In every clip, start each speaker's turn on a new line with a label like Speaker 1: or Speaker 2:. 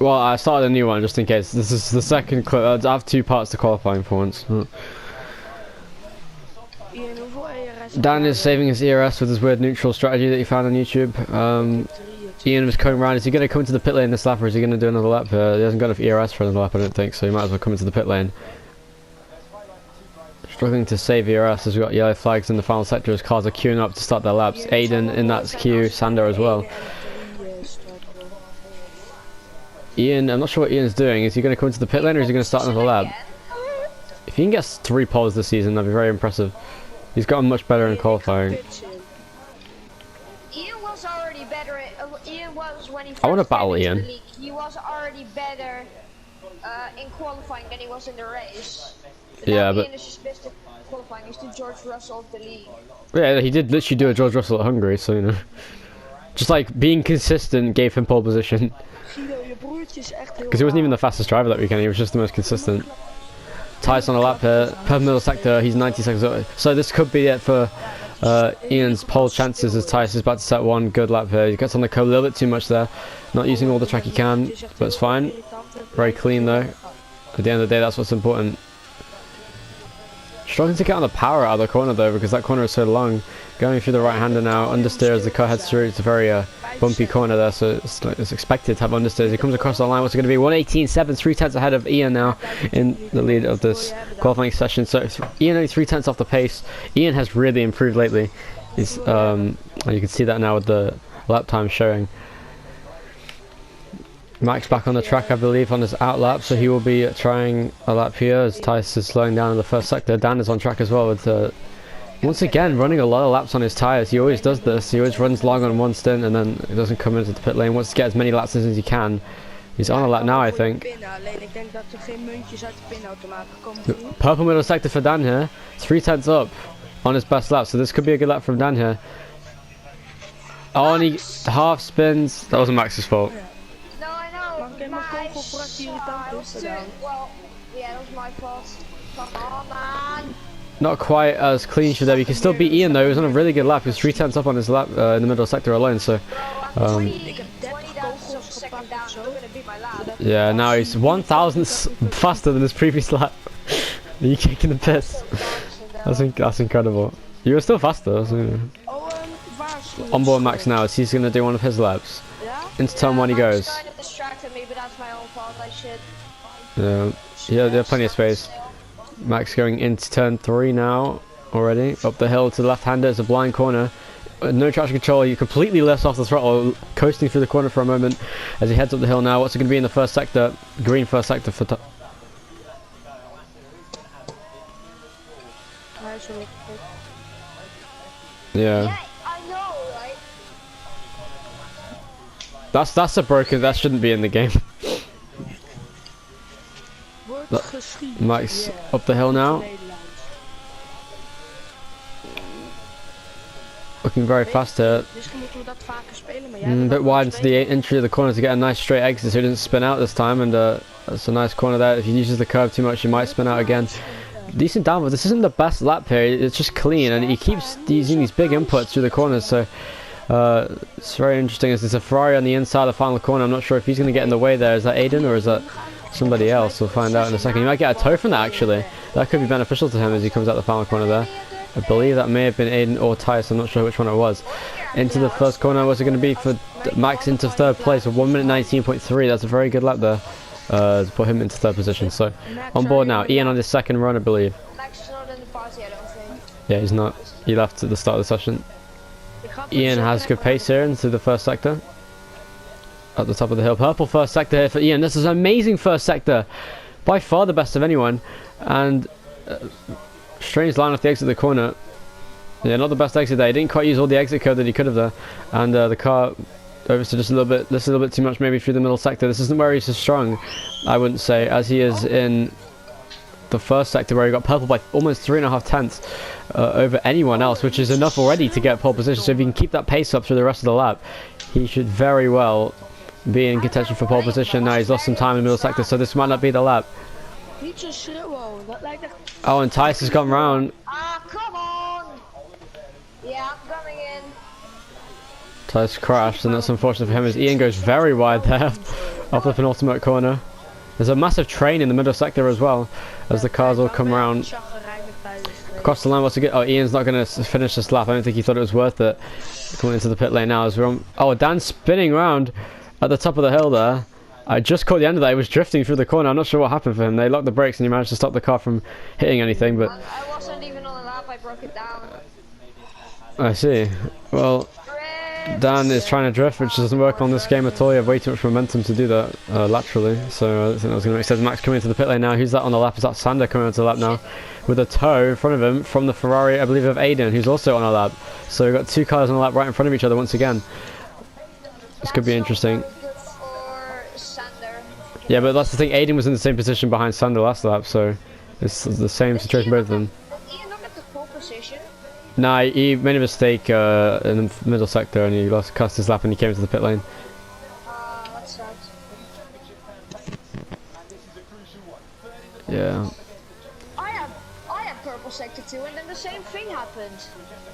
Speaker 1: Well, I started a new one just in case. This is the second clip. I have 2 parts to qualifying for once.
Speaker 2: Ian, hoeveel ERS?
Speaker 1: Dan is saving his ERS with his weird neutral strategy that he found on YouTube. Ian was coming around. Is he going to come into the pit lane this lap, or is he going to do another lap? He hasn't got enough ERS for another lap, I don't think, so he might as well come into the pit lane. Struggling to save ERS as we've got yellow flags in the final sector as cars are queuing up to start their laps. Aiden in that queue, Sander as well. Ian, I'm not sure what Ian's doing. Is he going to come into the pit lane, or is he going to start another lap? If he can get 3 poles this season, that'd be very impressive. He's gotten much better in qualifying.
Speaker 3: Ian was already better. Ian was when he first
Speaker 1: I want to battle Ian.
Speaker 3: the league, he was already better in qualifying than he was in the race. But
Speaker 1: Yeah,
Speaker 3: now
Speaker 1: but
Speaker 3: Ian is just best at qualifying. He's the George Russell of the league.
Speaker 1: yeah, he did literally do a George Russell at Hungary, so you know, just like being consistent gave him pole position. Because he wasn't even the fastest driver that weekend. He was just the most consistent. Tyson on a lap here, per middle sector, he's 90 seconds away. So this could be it for Ian's pole chances as Tyson is about to set one good lap here. He gets on the curb a little bit too much there, not using all the track he can, but it's fine. Very clean though. At the end of the day, that's what's important. Struggling to get on the power out of the corner though, because that corner is so long. Going through the right-hander now, understeer as the car heads through. It's a very bumpy corner there, so it's expected to have understeers. He comes across the line. What's it going to be? 118.7, 3 tenths ahead of Ian now in the lead of this qualifying session. So Ian only 3 tenths off the pace. Ian has really improved lately. He's you can see that now with the lap time showing. Max back on the track, I believe, on his out lap, so he will be trying a lap here as Tice is slowing down in the first sector. Dan is on track as well with once again running a lot of laps on his tyres. He always does this. He always runs long on one stint and then he doesn't come into the pit lane. Wants to get as many laps as he can. He's on a lap now, I think. Purple middle sector for Dan here. 3 tenths up on his best lap, so this could be a good lap from Dan here. Oh, and he half spins. That wasn't Max's fault.
Speaker 3: No, I know. Well, yeah, that was my fault. Come on, man.
Speaker 1: Not quite as clean should there. You can still beat Ian though. He was on a really good lap. He was 3 tenths up on his lap in the middle sector alone. So, yeah, now he's 1,000 faster than his previous lap. Are you kicking the piss? That's incredible. You were still faster. So. On board Max now as he's going to do one of his laps. Into turn 1 he goes. Yeah, there are plenty of space. Max going into turn 3 now already. Up the hill to the left-hander. It's a blind corner. No traction control. He completely lifts off the throttle, coasting through the corner for a moment as he heads up the hill now. What's it going to be in the first sector? Green first sector for... Yeah.
Speaker 3: I know, right?
Speaker 1: That's a broken... That shouldn't be in the game. Max up the hill now. Looking very fast here. A bit wide into the entry of the corner to get a nice straight exit so he doesn't spin out this time, and that's a nice corner there. If he uses the curve too much he might spin out again. Decent downforce. This isn't the best lap here, it's just clean, and he keeps using these big inputs through the corners, so it's very interesting as there's a Ferrari on the inside of the final corner. I'm not sure if he's going to get in the way there. Is that Aiden or is that somebody else? We'll find out in a second. He might get a tow from that actually. That could be beneficial to him as he comes out the final corner there. I believe that may have been Aiden or Tice, I'm not sure which one it was. Into the first corner, what's it going to be for Max into third place with 1 minute 19.3. That's a very good lap there to put him into third position. So on board now. Ian on his second run, I believe.
Speaker 3: Max is not in the party, I don't think.
Speaker 1: Yeah, he's not. He left at the start of the session. Ian has good pace here into the first sector. At the top of the hill. Purple first sector here for Ian. This is an amazing first sector. By far the best of anyone. And strange line off the exit of the corner. Yeah, not the best exit there. He didn't quite use all the exit code that he could have there. And the car over to just a little bit too much maybe through the middle sector. This isn't where he's so strong, I wouldn't say, as he is in the first sector where he got purple by almost 3.5 tenths over anyone else, which is enough already to get pole position. So if he can keep that pace up through the rest of the lap, he should very well be in contention for pole position. Now he's lost some time in the middle sector, so this might not be the lap. Oh, and Tice has gone round.
Speaker 3: Ah, come on! Yeah, I'm coming in.
Speaker 1: Nice crash, and that's unfortunate for him as Ian goes very wide there off the penultimate corner. There's a massive train in the middle sector as well as the cars all come around across the line. What's good? Oh, Ian's not going to finish this lap. I don't think he thought it was worth it coming into the pit lane now as we're on. Oh, Dan's spinning around at the top of the hill there. I just caught the end of that. He was drifting through the corner. I'm not sure what happened for him. They locked the brakes and he managed to stop the car from hitting anything, but
Speaker 3: I wasn't even on the lap. I broke it down.
Speaker 1: I see. Well, Dan is trying to drift, which doesn't work on this game at all. You have way too much momentum to do that laterally, so I think that was going to make sense. Max coming into the pit lane now. Who's that on the lap? Is that Sander coming onto the lap now with a tow in front of him from the Ferrari, I believe, of Aiden, who's also on a lap. So we've got two cars on a lap right in front of each other once again. This could be interesting. Yeah, but that's the thing. Aiden was in the same position behind Sander last lap, so it's the same situation both of them.
Speaker 3: Did Ian look at the pole position?
Speaker 1: Nah, he made a mistake in the middle sector and he cast his lap and he came into the pit lane.
Speaker 3: That sucks.
Speaker 1: Yeah.
Speaker 3: I have purple sector too, and then the same thing happened.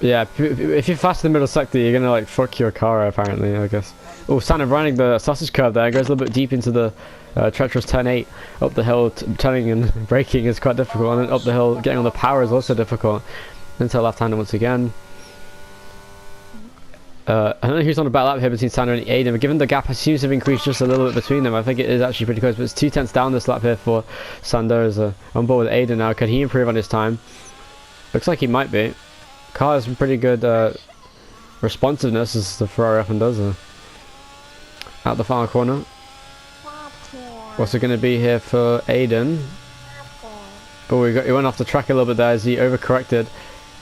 Speaker 1: Yeah, if you're fast in the middle sector, you're gonna like fuck your car apparently, I guess. Oh, Sander running the sausage curve there, goes a little bit deep into the treacherous turn 8. Up the hill, turning and braking is quite difficult, and then up the hill, getting on the power is also difficult. Into left-hander once again. I don't know who's on a battle lap here between Sander and Aiden, but given the gap seems to have increased just a little bit between them, I think it is actually pretty close, but it's 2 tenths down this lap here for Sander as on board with Aiden now. Can he improve on his time? Looks like he might be. Car has some pretty good responsiveness, as the Ferrari often does. Out the final corner. What's it going to be here for Aiden? Oh, he went off the track a little bit there as he overcorrected.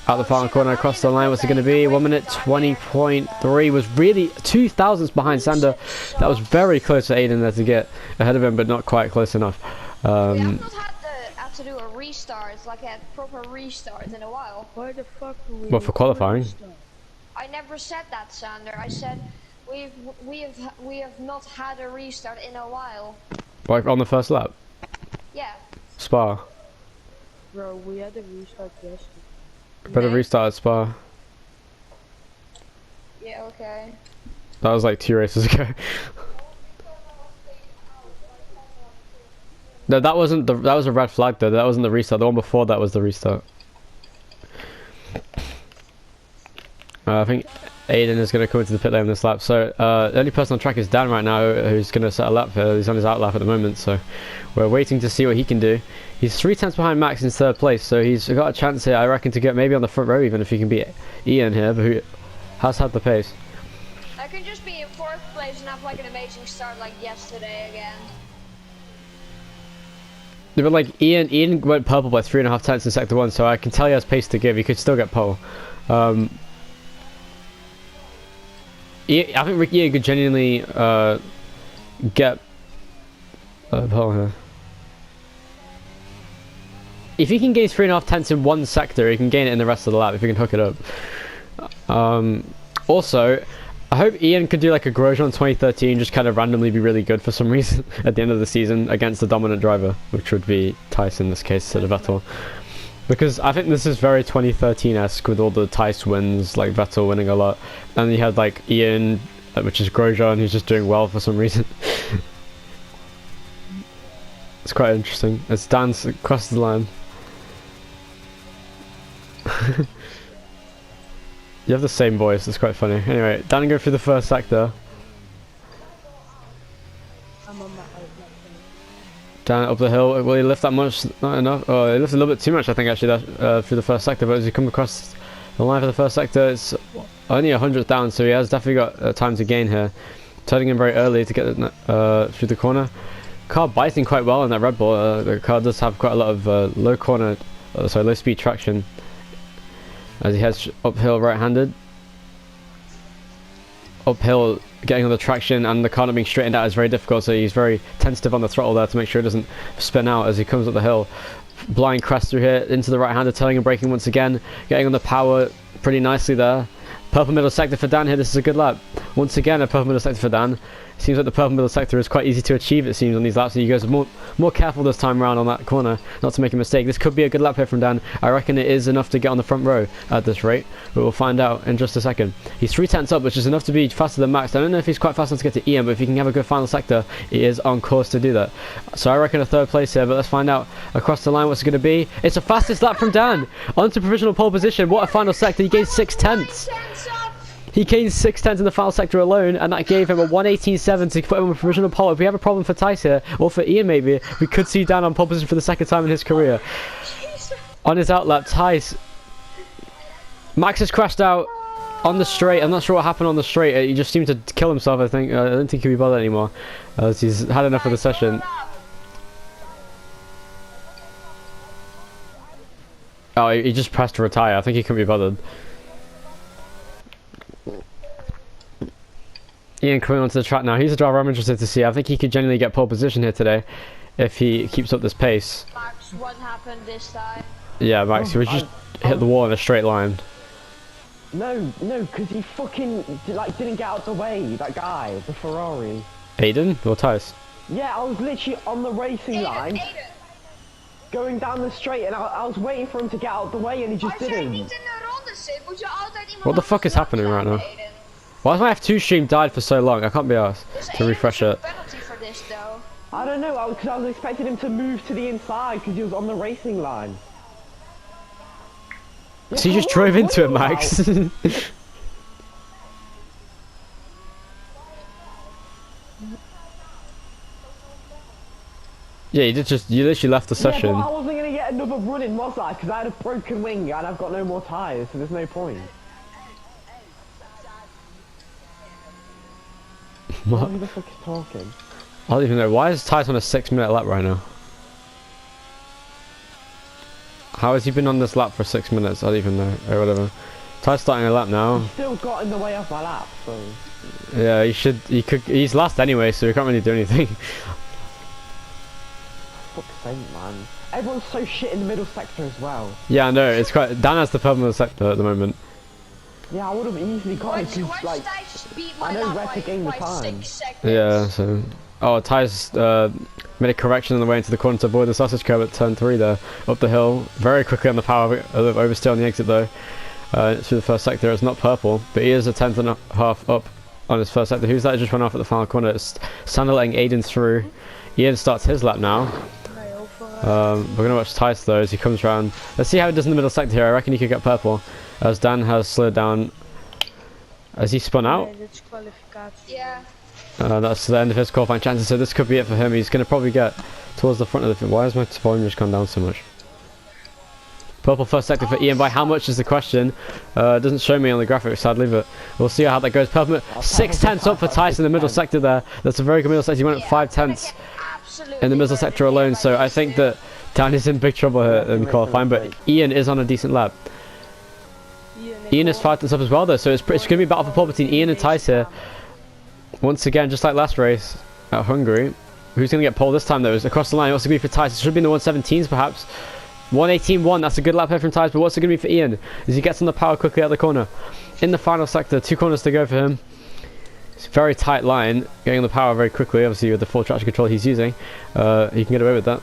Speaker 1: Out the final corner across the line. What's it going to be? 1 minute 20.3 was really 2 thousandths behind Sander. That was very close for Aiden there to get ahead of him, but not quite close enough.
Speaker 3: We have not had to do a restart, like a proper restart in a while.
Speaker 2: Why the fuck do we?
Speaker 1: What, for qualifying?
Speaker 3: I never said that, Sander. I said we have not had a restart in a while.
Speaker 1: Like on the first lap?
Speaker 3: Yeah.
Speaker 1: Spa.
Speaker 2: Bro, we had a restart yesterday.
Speaker 1: Better restart at Spa.
Speaker 3: Yeah, okay.
Speaker 1: That was like 2 races ago. No, that wasn't the. That was a red flag though. That wasn't the restart. The one before that was the restart. I think Aiden is going to come into the pit lane this lap. So the only person on track is Dan right now, who's going to set a lap here. He's on his out lap at the moment, so we're waiting to see what he can do. He's 3 tenths behind Max in 3rd place, so he's got a chance here, I reckon, to get maybe on the front row even if he can beat Ian here, but who has had the pace.
Speaker 3: I could just be in 4th place and have like an amazing start like yesterday again.
Speaker 1: Yeah, but like Ian went purple by 3.5 tenths in sector 1, so I can tell he has pace to give. He could still get pole. I think Ian could genuinely get pole here. If he can gain 3.5 tenths in one sector, he can gain it in the rest of the lap if he can hook it up. Also, I hope Ian could do like a Grosjean 2013, just kind of randomly be really good for some reason at the end of the season against the dominant driver, which would be Tice in this case instead of Vettel. Because I think this is very 2013-esque with all the Tice wins, like Vettel winning a lot, and you had like Ian, which is Grosjean, who's just doing well for some reason. It's quite interesting. As Dan crosses the line. You have the same voice, it's quite funny. Anyway, Dan go through the first sector.
Speaker 2: I'm on my
Speaker 1: Dan up the hill. Will he lift that much? Not enough. Oh, he lifted a little bit too much, I think, actually, that, through the first sector. But as he come across the line for the first sector, it's only 100th down, so he has definitely got time to gain here. Turning in very early to get through the corner. Car biting quite well in that Red Bull. The car does have quite a lot of low speed traction. As he heads uphill right-handed. Uphill, getting on the traction, and the car not being straightened out is very difficult, so he's very tentative on the throttle there to make sure it doesn't spin out as he comes up the hill. Blind crash through here into the right-hander, turning and braking once again, getting on the power pretty nicely there. Purple middle sector for Dan here. This is a good lap. Once again, a purple middle sector for Dan. Seems like the purple middle sector is quite easy to achieve, it seems, on these laps. And he goes more careful this time around on that corner, not to make a mistake. This could be a good lap here from Dan. I reckon it is enough to get on the front row at this rate, but we'll find out in just a second. He's 3/10 up, which is enough to be faster than Max. I don't know if he's quite fast enough to get to Ian, but if he can have a good final sector, he is on course to do that. So I reckon a third place here, but let's find out across the line what's it going to be. It's the fastest lap from Dan, onto provisional pole position. What a final sector. He gained 6/10. He gained 6/10 in the final sector alone, and that gave him a 1:18.7 to put him on a provisional pole. If we have a problem for Tice here, or for Ian maybe, we could see Dan on pole position for the second time in his career. On his outlap, Tice. Max has crashed out on the straight. I'm not sure what happened on the straight. He just seemed to kill himself, I think. I don't think he'll be bothered anymore, as he's had enough of the session. Oh, he just pressed to retire. I think he couldn't be bothered. Ian coming onto the track now. He's a driver I'm interested to see. I think he could genuinely get pole position here today if he keeps up this pace.
Speaker 3: Max, what happened this time?
Speaker 1: Yeah, Max, he just hit the wall in a straight line.
Speaker 4: No, because he fucking didn't get out the way. That guy, the Ferrari.
Speaker 1: Aiden or Tice?
Speaker 4: Yeah, I was literally on the racing line, going down the straight, and I was waiting for him to get out the way, and he just didn't.
Speaker 1: What the fuck is happening right now? Why has my F2 stream died for so long? I can't be asked to refresh it.
Speaker 4: I don't know, because I was expecting him to move to the inside because he was on the racing line.
Speaker 1: So you just drove into it, Max. Yeah, you literally left the session.
Speaker 4: Yeah, but I wasn't gonna get another run in, was I? Because I had a broken wing and I've got no more tyres, so there's no point.
Speaker 1: What?
Speaker 4: Who the fuck is talking?
Speaker 1: I don't even know. Why is Tice on a 6-minute lap right now? How has he been on this lap for 6 minutes? I don't even know. Or whatever. Tice starting a lap now.
Speaker 4: He's still got in the way of my lap, so...
Speaker 1: Yeah, he's last anyway, so he can't really do anything.
Speaker 4: Fuck's sake, man. Everyone's so shit in the middle sector as well.
Speaker 1: Yeah, I know. It's quite... Dan has the problem with the sector at the moment.
Speaker 4: Yeah, I would have easily got it, because, like... I know where to gain the time.
Speaker 1: Yeah, so... Oh, Tice made a correction on the way into the corner to avoid the sausage curb at turn 3 there. Up the hill. Very quickly on the power of oversteer on the exit though. Through the first sector. It's not purple, but he is a 10th and a half up on his first sector. Who's that just went off at the final corner? It's Sander letting Aiden through. Ian starts his lap now. We're going to watch Tice though as he comes around. Let's see how he does in the middle sector here. I reckon he could get purple. As Dan has slowed down. Has he spun out?
Speaker 3: Yeah.
Speaker 1: That's the end of his qualifying chances, so this could be it for him. He's going to probably get towards the front of the field. Why has my volume just gone down so much? Purple first sector for Ian. By how much is the question? It doesn't show me on the graphics, sadly, but we'll see how that goes. Purple 6/10 up for Tice in the middle sector there. That's a very good middle sector. He went at 5/10 in the middle sector alone, so I think that Dan is in big trouble here in qualifying, but Ian is on a decent lap. Ian is 5/10 up as well though, so it's going to be a battle for pole between Ian and Tice here. Once again, just like last race at Hungary. Who's going to get pole this time though? It's across the line. What's it going to be for Tice? It should be in the 117s perhaps. 118.1, that's a good lap here from Tice, but what's it going to be for Ian? As he gets on the power quickly out the corner. In the final sector, 2 corners to go for him. It's a very tight line, getting on the power very quickly, obviously with the full traction control he's using. He can get away with that.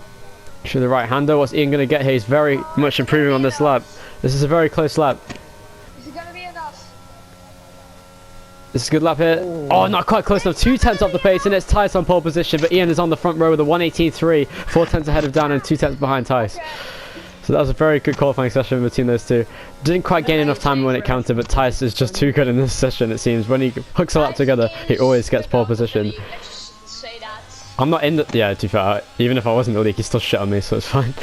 Speaker 1: Through the right hander, what's Ian going to get here? He's very much improving on this lap. This is a very close lap.
Speaker 3: Is it going to be enough?
Speaker 1: This is a good lap here. Oh, not quite close enough. 2/10 off the pace, and it's Tice on pole position, but Ian is on the front row with a 1:18.3, 4/10 ahead of Dan and 2/10 behind Tice. So that was a very good qualifying session between those two. Didn't quite gain enough time when it counted, but Tice is just too good in this session, it seems. When he hooks a lap together, he always gets pole position. I'm not in the... Yeah, to be fair, even if I wasn't in the league, he still shit on me, so it's fine.